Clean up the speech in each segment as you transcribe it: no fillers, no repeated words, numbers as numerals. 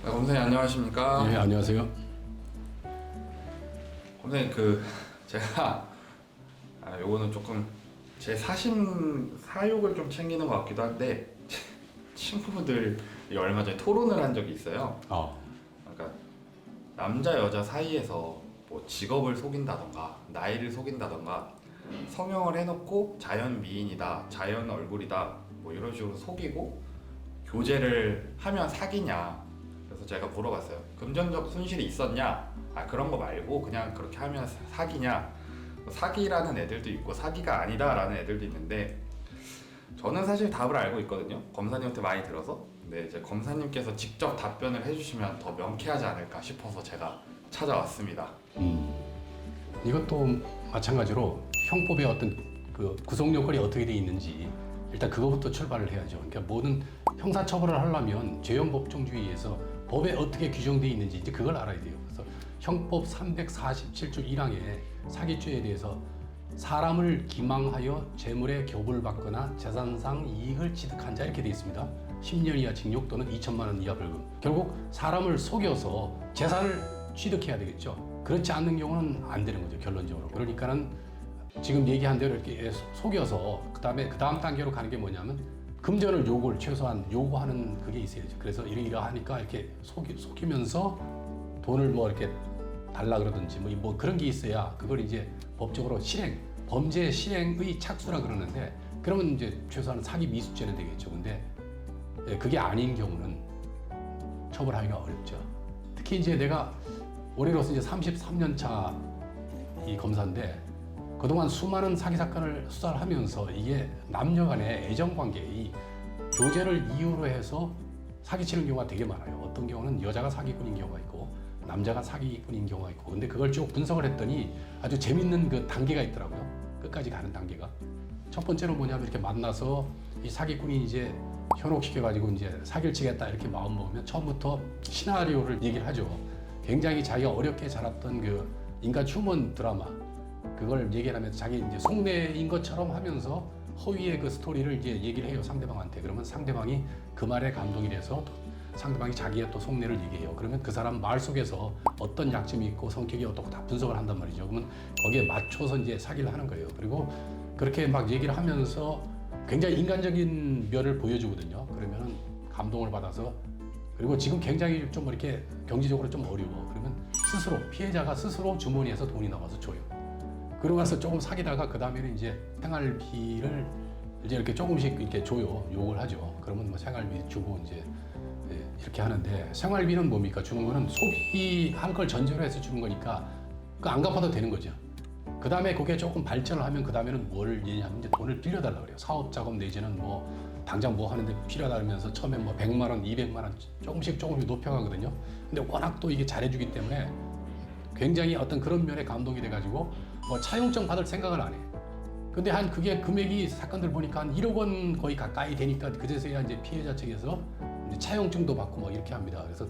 네, 검사님 안녕하십니까? 네, 안녕하세요. 검사님 제가 요거는 조금 제 사욕을 좀 챙기는 것 같기도 한데 친구분들이 얼마 전에 토론을 한 적이 있어요. 그러니까 남자 여자 사이에서 뭐 직업을 속인다던가 나이를 속인다던가 성형을 해놓고 자연 미인이다, 자연 얼굴이다 뭐 이런 식으로 속이고 교제를 하면 사귀냐. 그래서 제가 물어봤어요. 금전적 손실이 있었냐? 그런 거 말고 그냥 그렇게 하면 사귀냐? 사기라는 애들도 있고 사기가 아니다 라는 애들도 있는데 저는 사실 답을 알고 있거든요. 검사님한테 많이 들어서. 근데 이제 검사님께서 직접 답변을 해주시면 더 명쾌하지 않을까 싶어서 제가 찾아왔습니다. 이것도 마찬가지로 형법의 어떤 그 구성 요건이 어떻게 돼 있는지 일단 그거부터 출발을 해야죠. 그러니까 모든 형사처벌을 하려면 죄형 법정주의에서 법에 어떻게 규정되어 있는지 이제 그걸 알아야 돼요. 그래서 형법 347조 1항에 사기죄에 대해서 사람을 기망하여 재물의 교부를 받거나 재산상 이익을 취득한 자 이렇게 되어 있습니다. 10년 이하 징역 또는 2천만 원 이하 벌금. 결국 사람을 속여서 재산을 취득해야 되겠죠. 그렇지 않는 경우는 안 되는 거죠, 결론적으로. 그러니까는 지금 얘기한 대로 이렇게 속여서 그 다음 단계로 가는 게 뭐냐면 금전을 최소한 요구하는 그게 있어야죠. 그래서 이러하니까 이렇게 속이면서 돈을 뭐 이렇게 달라 그러든지 뭐 그런 게 있어야 그걸 이제 법적으로 범죄 실행의 착수라 그러는데 그러면 이제 최소한 사기 미수죄는 되겠죠. 근데 그게 아닌 경우는 처벌하기가 어렵죠. 특히 이제 내가 올해로서 이제 33년 차 이 검사인데 그동안 수많은 사기 사건을 수사를 하면서 이게 남녀 간의 애정 관계, 이 교제를 이유로 해서 사기치는 경우가 되게 많아요. 어떤 경우는 여자가 사기꾼인 경우가 있고 남자가 사기꾼인 경우가 있고 근데 그걸 쭉 분석을 했더니 아주 재밌는 그 단계가 있더라고요. 끝까지 가는 단계가. 첫 번째로 뭐냐면 이렇게 만나서 이 사기꾼이 이제 현혹시켜가지고 이제 사기를 치겠다 이렇게 마음 먹으면 처음부터 시나리오를 얘기를 하죠. 굉장히 자기가 어렵게 자랐던 그 인간 휴먼 드라마 그걸 얘기를 하면서 자기 이제 속내인 것처럼 하면서 허위의 그 스토리를 이제 얘기를 해요, 상대방한테. 그러면 상대방이 그 말에 감동이 돼서 상대방이 자기의 또 속내를 얘기해요. 그러면 그 사람 말 속에서 어떤 약점이 있고 성격이 어떻고 다 분석을 한단 말이죠. 그러면 거기에 맞춰서 이제 사기를 하는 거예요. 그리고 그렇게 막 얘기를 하면서 굉장히 인간적인 면을 보여주거든요. 그러면은 감동을 받아서 그리고 지금 굉장히 좀 이렇게 경제적으로 좀 어려워. 그러면 피해자가 스스로 주머니에서 돈이 나와서 줘요. 그러고 나서 조금 사귀다가 그 다음에는 이제 생활비를 이제 이렇게 조금씩 이렇게 줘요. 요구를 하죠. 그러면 뭐 생활비 주고 이제 이렇게 하는데 생활비는 뭡니까? 주는 거는 소비할 걸 전제로 해서 주는 거니까 그 안 갚아도 되는 거죠. 그 다음에 그게 조금 발전을 하면 그 다음에는 뭘 얘기하면 이제 돈을 빌려달라 그래요. 사업 작업 내지는 뭐 당장 뭐 하는데 필요하다면서 처음에 뭐 100만 원, 200만 원 조금씩 높여가거든요. 근데 워낙 또 이게 잘해주기 때문에 굉장히 어떤 그런 면에 감동이 돼가지고 뭐 차용증 받을 생각을 안 해. 근데 그게 금액이 사건들 보니까 한 1억 원 거의 가까이 되니까 그제서야 이제 피해자 측에서 이제 차용증도 받고 뭐 이렇게 합니다. 그래서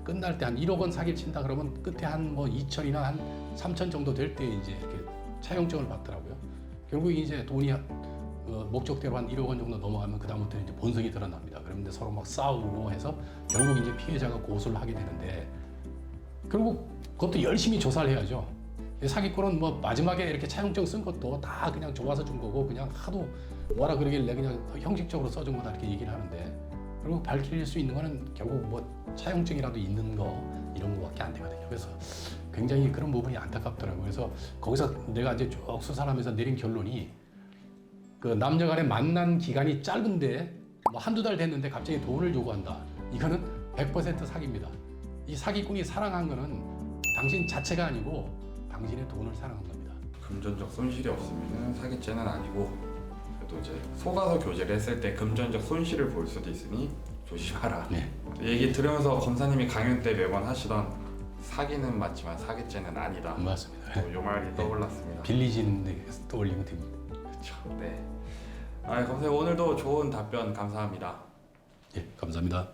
끝날 때 한 1억 원 사기를 친다 그러면 끝에 한 뭐 2천이나 한 3천 정도 될 때 이제 이렇게 차용증을 받더라고요. 결국 이제 돈이 목적대로 한 1억 원 정도 넘어가면 그다음부터 이제 본성이 드러납니다. 그런데 서로 막 싸우고 해서 결국 이제 피해자가 고소를 하게 되는데 결국 그것도 열심히 조사를 해야죠. 사기꾼은 뭐 마지막에 이렇게 차용증 쓴 것도 다 그냥 좋아서 준 거고 그냥 하도 뭐라 그러길래 그냥 형식적으로 써준 거다 이렇게 얘기를 하는데 그리고 밝힐 수 있는 거는 결국 뭐 차용증이라도 있는 거 이런 거밖에 안 되거든요. 그래서 굉장히 그런 부분이 안타깝더라고요. 그래서 거기서 내가 이제 쭉 수사를 하면서 내린 결론이 그 남녀 간에 만난 기간이 짧은데 뭐 한두 달 됐는데 갑자기 돈을 요구한다. 이거는 100% 사기입니다. 이 사기꾼이 사랑한 거는 당신 자체가 아니고 당신의 돈을 사랑한 겁니다. 금전적 손실이 없으면 사기죄는 아니고 그래도 이제 속아서 교제를 했을 때 금전적 손실을 볼 수도 있으니 조심하라. 네. 얘기 들으면서 검사님이 강연 때 매번 하시던 사기는 맞지만 사기죄는 아니다. 맞습니다. 요 말이 떠올랐습니다. 빌리지는 데서 떠올리면 됩니다. 그렇죠. 네. 검사님 오늘도 좋은 답변 감사합니다. 예, 감사합니다.